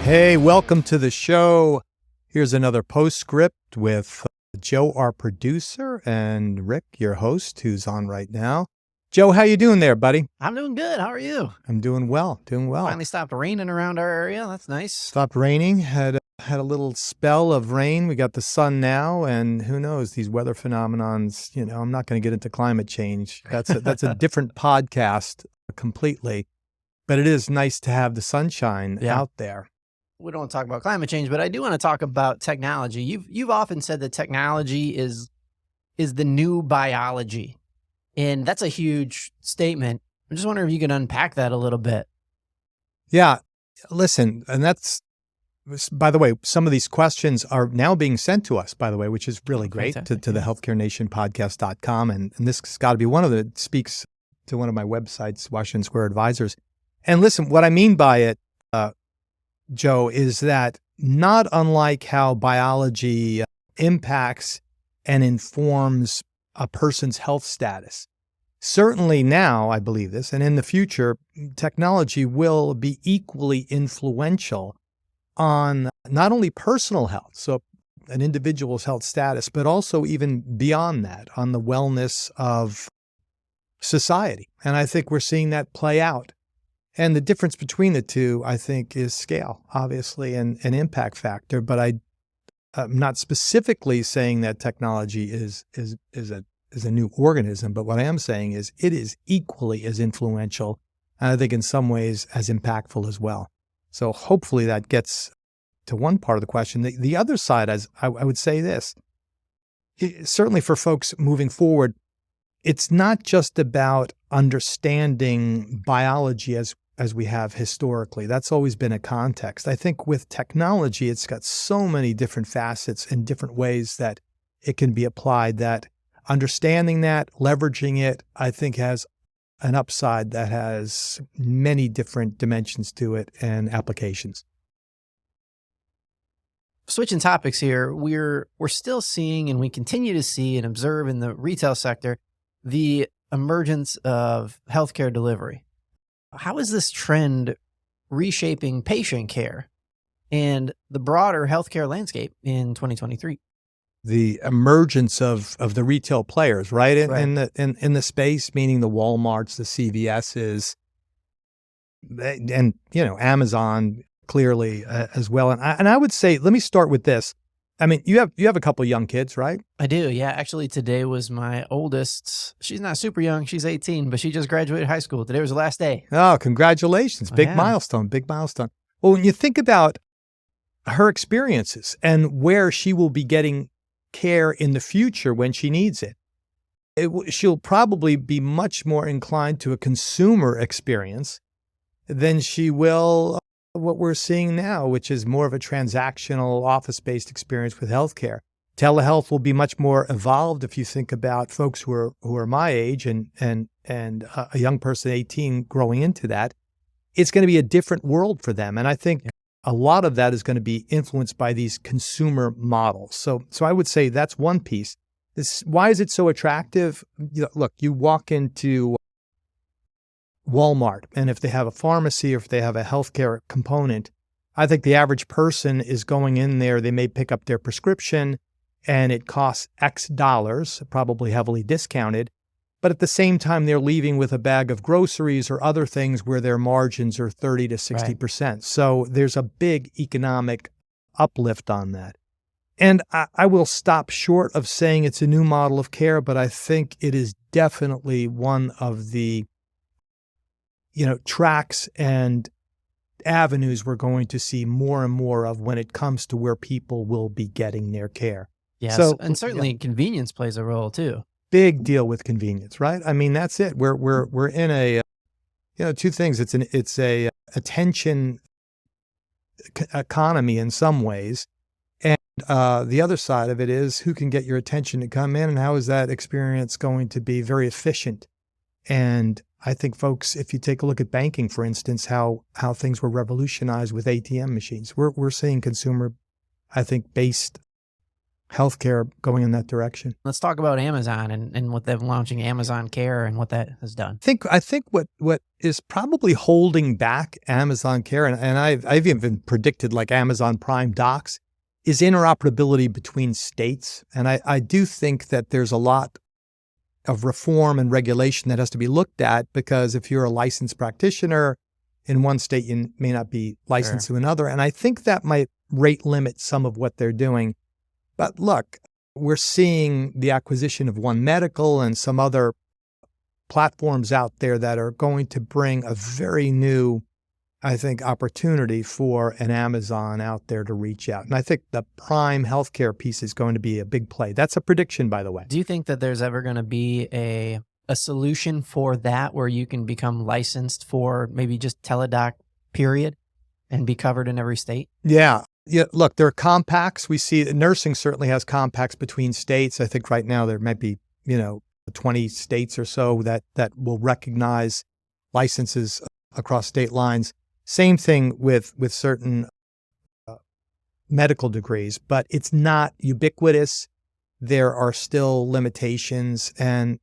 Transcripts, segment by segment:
Hey, welcome to the show. Here's another Postscript with Joe, our producer, and Rick, your host, who's on right now. Joe, how you doing there, buddy? I'm doing good. How are you? I'm doing well, doing well. Finally stopped raining around our area. That's nice. Stopped raining, had a little spell of rain. We got the sun now, and who knows, these weather phenomenons, I'm not going to get into climate change. That's a different podcast completely, but it is nice to have the sunshine out there. We don't want to talk about climate change, but I do want to talk about technology. You've often said that technology is the new biology, and that's a huge statement. I just wonder if you can unpack that a little bit. Yeah, listen, and that's, by the way, some of these questions are now being sent to us, by the way, which is really great, to the healthcarenationpodcast.com, and this has got to be one of the, speaks to one of my websites, Washington Square Advisors. And listen, what I mean by it, Joe, is that not unlike how biology impacts and informs a person's health status. Certainly now, I believe this, and in the future, technology will be equally influential on not only personal health, so an individual's health status, but also even beyond that, on the wellness of society. And I think we're seeing that play out. And the difference between the two, I think, is scale, obviously, and an impact factor. But I'm not specifically saying that technology is a new organism. But what I am saying is it is equally as influential, and I think in some ways as impactful as well. So hopefully that gets to one part of the question. The other side, as I would say this, certainly for folks moving forward, it's not just about understanding biology as we have historically. That's always been a context. I think with technology, it's got so many different facets and different ways that it can be applied, that understanding that, leveraging it, I think has an upside that has many different dimensions to it and applications. Switching topics here, we're still seeing, and we continue to see and observe in the retail sector, the emergence of healthcare delivery. How is this trend reshaping patient care and the broader healthcare landscape in 2023? The emergence of the retail players, right? Right. In the space, meaning the Walmarts, the CVSs, and Amazon clearly as well. And I would say, let me start with this. I mean, you have a couple of young kids, right? I do, yeah. Actually, today was my oldest. She's not super young. She's 18, but she just graduated high school. Today was the last day. Oh, congratulations. Big milestone, big milestone. Well, when you think about her experiences and where she will be getting care in the future when she needs it, she'll probably be much more inclined to a consumer experience than she will what we're seeing now, which is more of a transactional office-based experience with healthcare. Telehealth will be much more evolved if you think about folks who are my age and a young person, 18, growing into that. It's going to be a different world for them. And I think a lot of that is going to be influenced by these consumer models. So I would say that's one piece. Why is it so attractive? Look, you walk into Walmart, and if they have a pharmacy or if they have a healthcare component, I think the average person is going in there, they may pick up their prescription and it costs X dollars, probably heavily discounted, but at the same time they're leaving with a bag of groceries or other things where their margins are 30 to 60%. Right. So there's a big economic uplift on that. And I will stop short of saying it's a new model of care, but I think it is definitely one of the tracks and avenues we're going to see more and more of when it comes to where people will be getting their care. Yes, so, and certainly convenience plays a role too. Big deal with convenience, right? I mean, that's it. We're in a, two things. It's a attention economy in some ways, and the other side of it is who can get your attention to come in, and how is that experience going to be very efficient. And I think, folks, if you take a look at banking, for instance, how things were revolutionized with ATM machines, we're seeing consumer, I think, based healthcare going in that direction. Let's talk about Amazon and what them launching Amazon Care and what that has done. I think what is probably holding back Amazon Care, and I've even predicted like Amazon Prime Docs, is interoperability between states. And I do think that there's a lot of reform and regulation that has to be looked at, because if you're a licensed practitioner in one state, you may not be licensed to another. And I think that might rate limit some of what they're doing. But look, we're seeing the acquisition of One Medical and some other platforms out there that are going to bring a very new, I think, opportunity for an Amazon out there to reach out. And I think the Prime healthcare piece is going to be a big play. That's a prediction, by the way. Do you think that there's ever going to be a solution for that where you can become licensed for maybe just teledoc period and be covered in every state? Yeah. Look, there are compacts. We see nursing certainly has compacts between states. I think right now there might be, 20 states or so that will recognize licenses across state lines. Same thing with certain medical degrees, but it's not ubiquitous. There are still limitations. And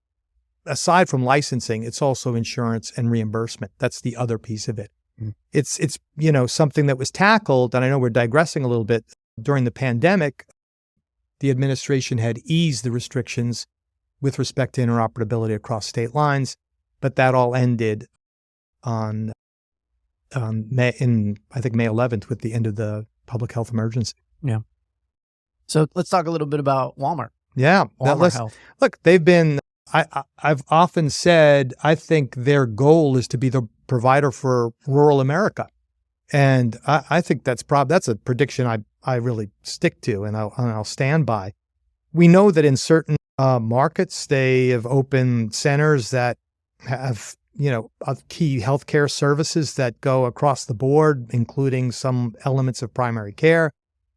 aside from licensing, it's also insurance and reimbursement. That's the other piece of it. It's something that was tackled, and I know we're digressing a little bit, during the pandemic. The administration had eased the restrictions with respect to interoperability across state lines, but that all ended on May 11th with the end of the public health emergency. Yeah. So let's talk a little bit about Walmart. Yeah. Walmart Health. Look, they've been, I've often said, I think their goal is to be the provider for rural America. And I think that's a prediction I really stick to, and I'll stand by. We know that in certain markets, they have opened centers that have, key healthcare services that go across the board, including some elements of primary care.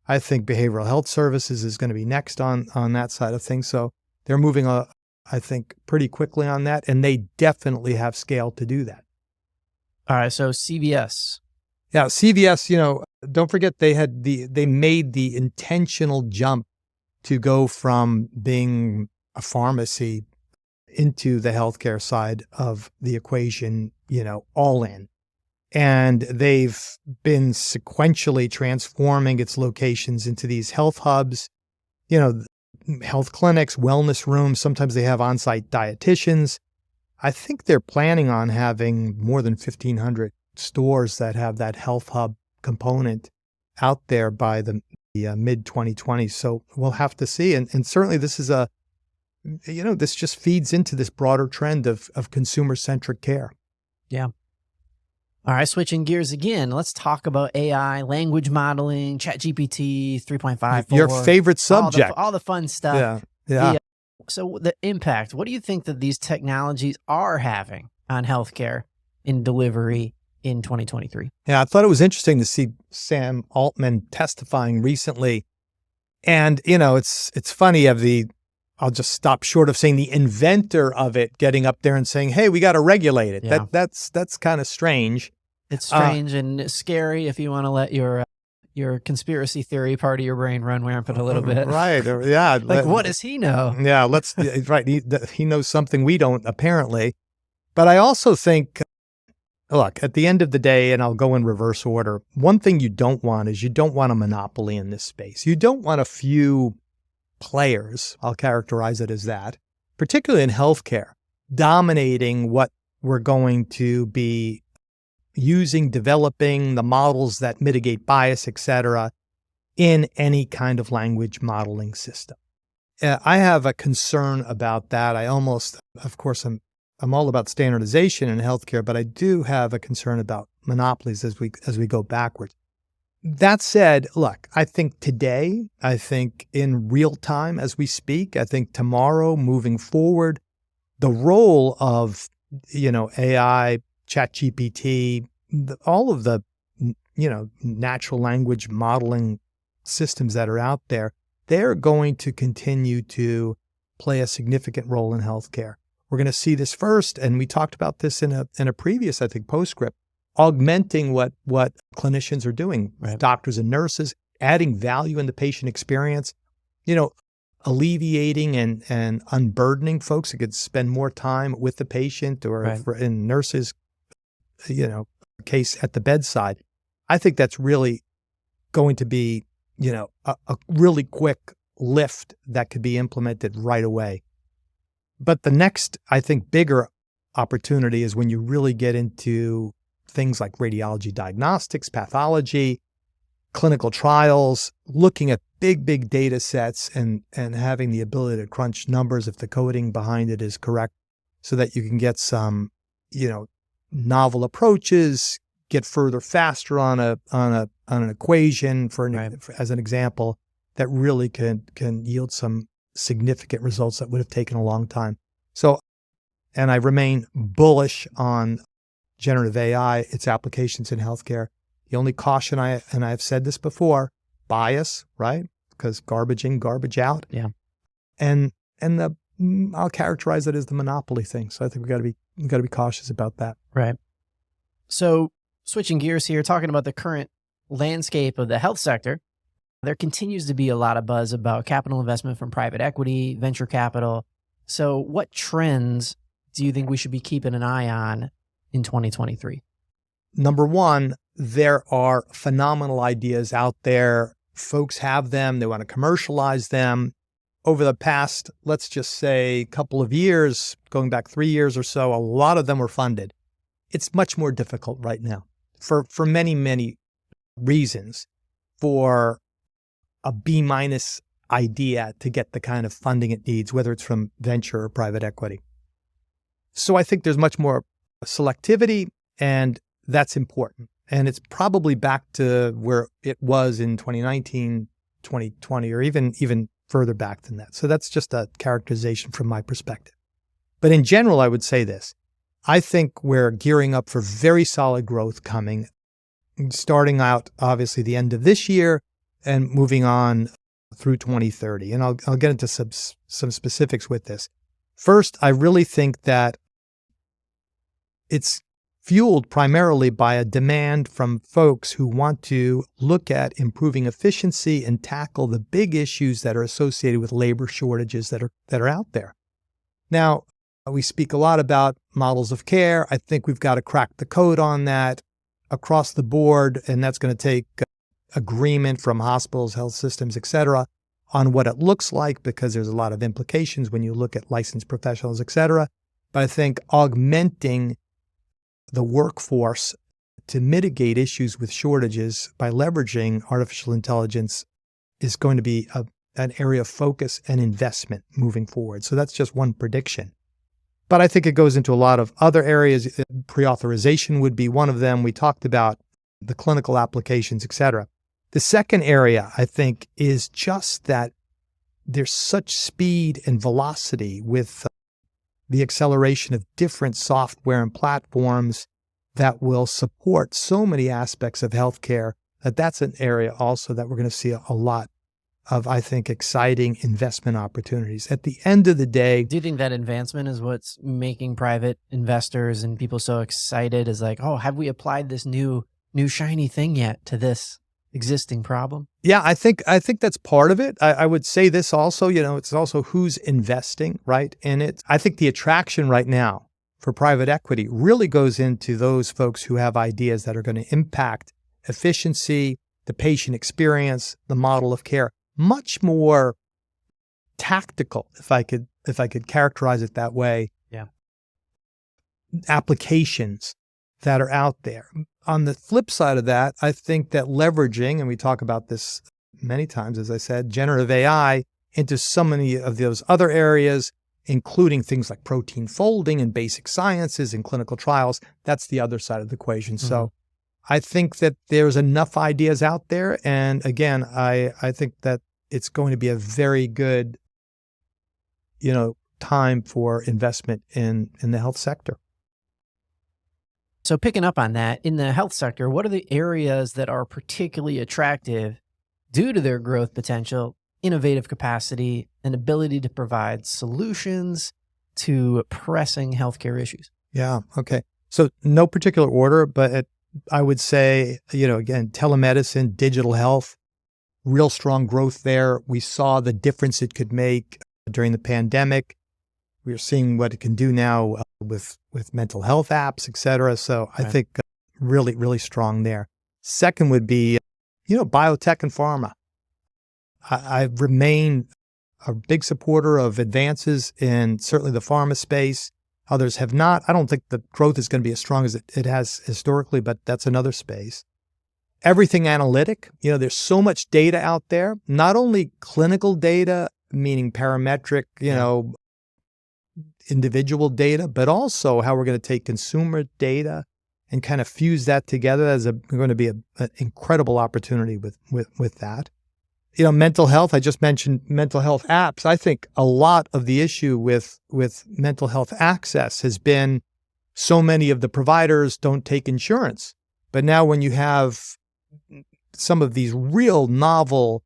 I think behavioral health services is going to be next on that side of things. So they're moving, I think, pretty quickly on that, and they definitely have scale to do that. All right, so CVS. Yeah, CVS, don't forget they made the intentional jump to go from being a pharmacy into the healthcare side of the equation, all in. And they've been sequentially transforming its locations into these health hubs, health clinics, wellness rooms. Sometimes they have on-site dietitians. I think they're planning on having more than 1,500 stores that have that health hub component out there by the mid-2020s. So we'll have to see. And certainly this is this just feeds into this broader trend of consumer-centric care. Yeah. All right, switching gears again. Let's talk about AI, language modeling, ChatGPT 3.5. Your favorite subject. All the fun stuff. Yeah. So the impact, what do you think that these technologies are having on healthcare in delivery in 2023? Yeah, I thought it was interesting to see Sam Altman testifying recently. And, it's funny, I'll just stop short of saying the inventor of it getting up there and saying, hey, we got to regulate it. Yeah. That's kind of strange. It's strange and scary if you want to let your conspiracy theory part of your brain run rampant a little bit. Right. Yeah. What does he know? Yeah. Right. He knows something we don't, apparently. But I also think, look, at the end of the day, and I'll go in reverse order, one thing you don't want is a monopoly in this space. You don't want a few players, I'll characterize it as that, particularly in healthcare, dominating what we're going to be using, developing the models that mitigate bias, et cetera, in any kind of language modeling system. I have a concern about that. Of course, I'm all about standardization in healthcare, but I do have a concern about monopolies as we go backwards. That said, look, I think today, in real time as we speak, I think tomorrow, moving forward, the role of, AI, ChatGPT, all of the, natural language modeling systems that are out there, they're going to continue to play a significant role in healthcare. We're going to see this first, and we talked about this in a previous, Postscript, augmenting what clinicians are doing, right. Doctors and nurses, adding value in the patient experience. alleviating and unburdening folks who could spend more time with the patient or Right. in nurses, case at the bedside. I think that's really going to be, a really quick lift that could be implemented right away. But the next, I think, bigger opportunity is when you really get into things like radiology diagnostics, pathology, clinical trials, looking at big data sets and having the ability to crunch numbers if the coding behind it is correct so that you can get some, novel approaches, get further faster on an equation as an example that really can yield some significant results that would have taken a long time. So, and I remain bullish on generative AI, its applications in healthcare. The only caution and I've said this before, bias, right? Because garbage in, garbage out. Yeah. And I'll characterize it as the monopoly thing. So I think we've got to be cautious about that. Right. So switching gears here, talking about the current landscape of the health sector, there continues to be a lot of buzz about capital investment from private equity, venture capital. So what trends do you think we should be keeping an eye on in 2023? Number one, there are phenomenal ideas out there. Folks have them. They want to commercialize them. Over the past, let's just say, couple of years, going back 3 years or so, a lot of them were funded. It's much more difficult right now for many reasons for a B- idea to get the kind of funding it needs, whether it's from venture or private equity. So I think there's much more selectivity, and that's important. And it's probably back to where it was in 2019, 2020, or even further back than that. So that's just a characterization from my perspective. But in general, I would say this. I think we're gearing up for very solid growth coming, starting out, obviously, the end of this year and moving on through 2030. And I'll get into some specifics with this. First, I really think that it's fueled primarily by a demand from folks who want to look at improving efficiency and tackle the big issues that are associated with labor shortages that are out there. Now, we speak a lot about models of care. I think we've got to crack the code on that across the board, and that's going to take agreement from hospitals, health systems, et cetera, on what it looks like, because there's a lot of implications when you look at licensed professionals, et cetera. But I think augmenting the workforce to mitigate issues with shortages by leveraging artificial intelligence is going to be an area of focus and investment moving forward. So that's just one prediction. But I think it goes into a lot of other areas. Pre-authorization would be one of them. We talked about the clinical applications, et cetera. The second area, I think, is just that there's such speed and velocity with the acceleration of different software and platforms that will support so many aspects of healthcare that's an area also that we're going to see a lot of, I think, exciting investment opportunities. At the end of the day, do you think that advancement is what's making private investors and people so excited? Is like, oh, have we applied this new shiny thing yet to this existing problem? Yeah, I think that's part of it. I would say this also, it's also who's investing, right, in it. I think the attraction right now for private equity really goes into those folks who have ideas that are going to impact efficiency, the patient experience, the model of care, much more tactical, if I could characterize it that way. Yeah. Applications that are out there. On the flip side of that, I think that leveraging, and we talk about this many times, as I said, generative AI into so many of those other areas, including things like protein folding and basic sciences and clinical trials, that's the other side of the equation. Mm-hmm. So I think that there's enough ideas out there. And again, I think that it's going to be a very good, time for investment in the health sector. So picking up on that, in the health sector, what are the areas that are particularly attractive due to their growth potential, innovative capacity, and ability to provide solutions to pressing healthcare issues? Yeah. Okay. So no particular order, but I would say, again, telemedicine, digital health, real strong growth there. We saw the difference it could make during the pandemic. We're seeing what it can do now with mental health apps, et cetera. So I think really, really strong there. Second would be, biotech and pharma. I remain a big supporter of advances in certainly the pharma space. Others have not. I don't think the growth is going to be as strong as it has historically, but that's another space. Everything analytic. There's so much data out there, not only clinical data, meaning parametric, individual data, but also how we're going to take consumer data and kind of fuse that together. There's going to be an incredible opportunity with that. Mental health, I just mentioned mental health apps. I think a lot of the issue with mental health access has been so many of the providers don't take insurance. But now when you have some of these real novel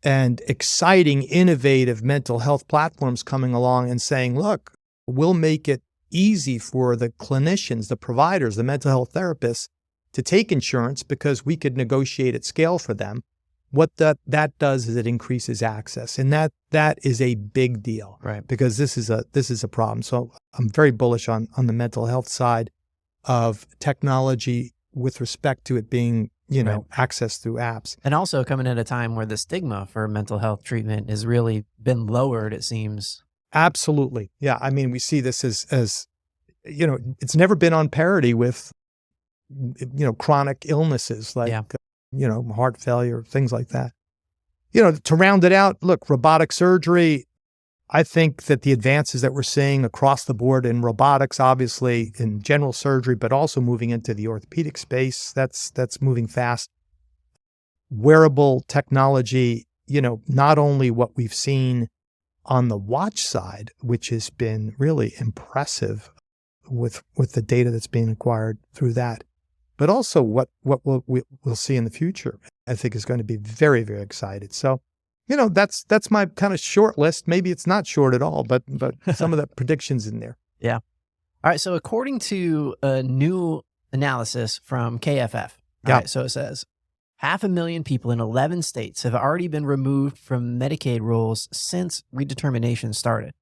and exciting, innovative mental health platforms coming along and saying, look, we'll make it easy for the clinicians, the providers, the mental health therapists to take insurance because we could negotiate at scale for them. What that does is it increases access, and that is a big deal, right? Because this is a problem. So I'm very bullish on the mental health side of technology with respect to it being access through apps, and also coming at a time where the stigma for mental health treatment has really been lowered. It seems. Absolutely, yeah. I mean, we see this as it's never been on parity with chronic illnesses like. Heart failure, things like that. To round it out, look, robotic surgery, I think that the advances that we're seeing across the board in robotics, obviously in general surgery, but also moving into the orthopedic space, that's moving fast. Wearable technology, not only what we've seen on the watch side, which has been really impressive with the data that's being acquired through that, but also what we'll see in the future, I think is going to be very, very excited. So, that's my kind of short list. Maybe it's not short at all, but some of the predictions in there. Yeah. All right. So according to a new analysis from KFF, right, so it says 500,000 people in 11 states have already been removed from Medicaid rolls since redetermination started.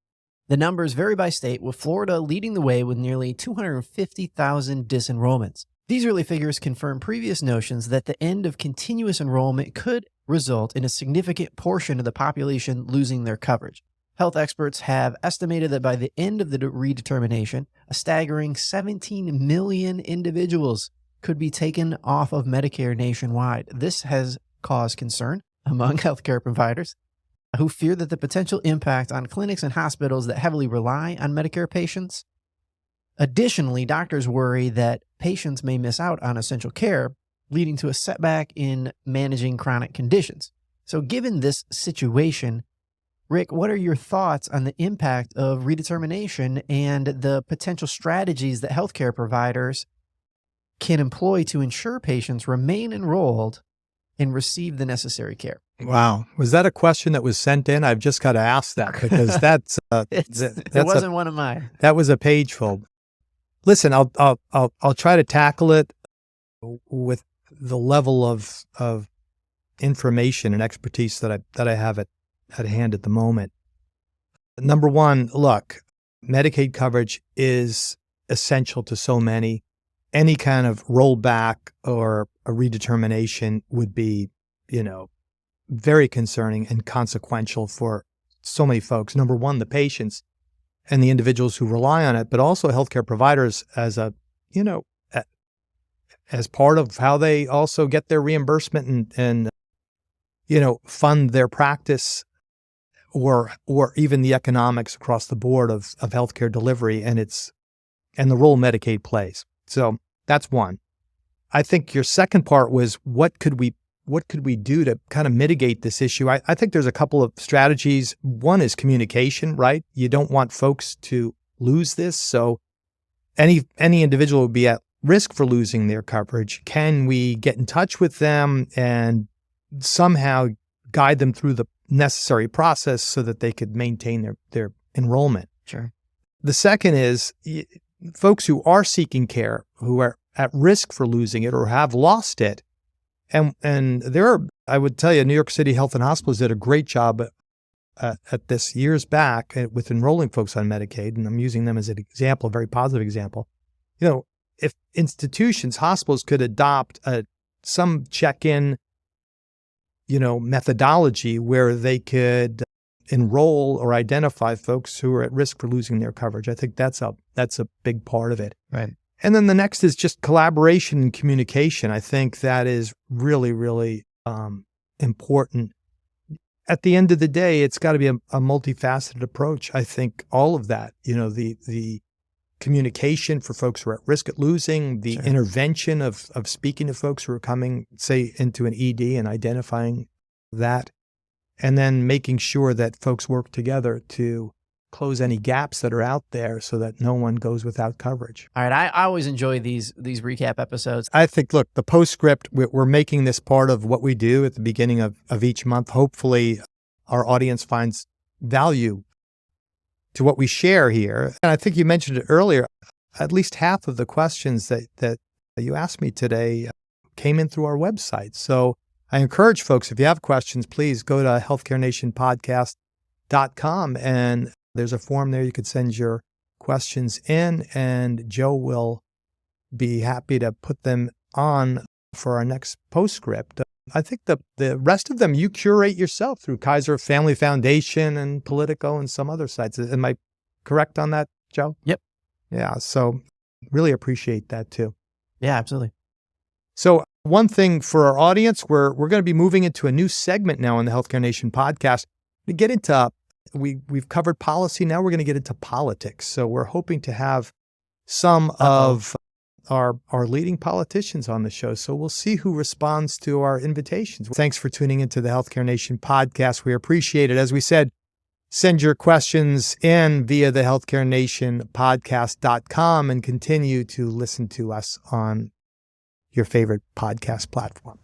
The numbers vary by state, with Florida leading the way with nearly 250,000 disenrollments. These early figures confirm previous notions that the end of continuous enrollment could result in a significant portion of the population losing their coverage. Health experts have estimated that by the end of the redetermination, a staggering 17 million individuals could be taken off of Medicare nationwide. This has caused concern among healthcare providers who fear that the potential impact on clinics and hospitals that heavily rely on Medicare patients. Additionally, doctors worry that patients may miss out on essential care, leading to a setback in managing chronic conditions. So given this situation, Rick, what are your thoughts on the impact of redetermination and the potential strategies that healthcare providers can employ to ensure patients remain enrolled and receive the necessary care? Wow. Was that a question that was sent in? I've just got to ask that because that's it wasn't one of mine. That was a page full. Listen, I'll try to tackle it with the level of information and expertise that I have at hand at the moment. Number one, look, Medicaid coverage is essential to so many. Any kind of rollback or a redetermination would be, very concerning and consequential for so many folks. Number one, the patients and the individuals who rely on it, but also healthcare providers as as part of how they also get their reimbursement and fund their practice or even the economics across the board of healthcare delivery and the role Medicaid plays. So that's one. I think your second part was what could we do to kind of mitigate this issue? I think there's a couple of strategies. One is communication, right? You don't want folks to lose this. So any individual would be at risk for losing their coverage. Can we get in touch with them and somehow guide them through the necessary process so that they could maintain their enrollment? Sure. The second is folks who are seeking care, who are at risk for losing it or have lost it. And there are I would tell you, New York City Health and Hospitals did a great job at this years back with enrolling folks on Medicaid, and I'm using them as an example, a very positive example. If institutions, hospitals could adopt some check-in, methodology where they could enroll or identify folks who are at risk for losing their coverage. I think that's a big part of it. Right. And then the next is just collaboration and communication. I think that is really, really important. At the end of the day, it's got to be a multifaceted approach. I think all of that, the communication for folks who are at risk at losing, the Sure. intervention of speaking to folks who are coming, say, into an ED and identifying that, and then making sure that folks work together to close any gaps that are out there so that no one goes without coverage. All right. I always enjoy these recap episodes. I think, look, the Postscript, we're making this part of what we do at the beginning of each month. Hopefully, our audience finds value to what we share here. And I think you mentioned it earlier, at least half of the questions that you asked me today came in through our website. So I encourage folks, if you have questions, please go to healthcarenationpodcast.com, and there's a form there you could send your questions in, and Joe will be happy to put them on for our next Postscript. I think the rest of them you curate yourself through Kaiser Family Foundation and Politico and some other sites. Am I correct on that, Joe? Yep. Yeah. So really appreciate that too. Yeah, absolutely. So one thing for our audience, we're going to be moving into a new segment now on the Healthcare Nation podcast. We get into we've covered policy. Now we're going to get into politics. So we're hoping to have some of our leading politicians on the show. So we'll see who responds to our invitations. Thanks for tuning into the Healthcare Nation podcast. We appreciate it. As we said, send your questions in via the healthcarenationpodcast.com and continue to listen to us on your favorite podcast platform.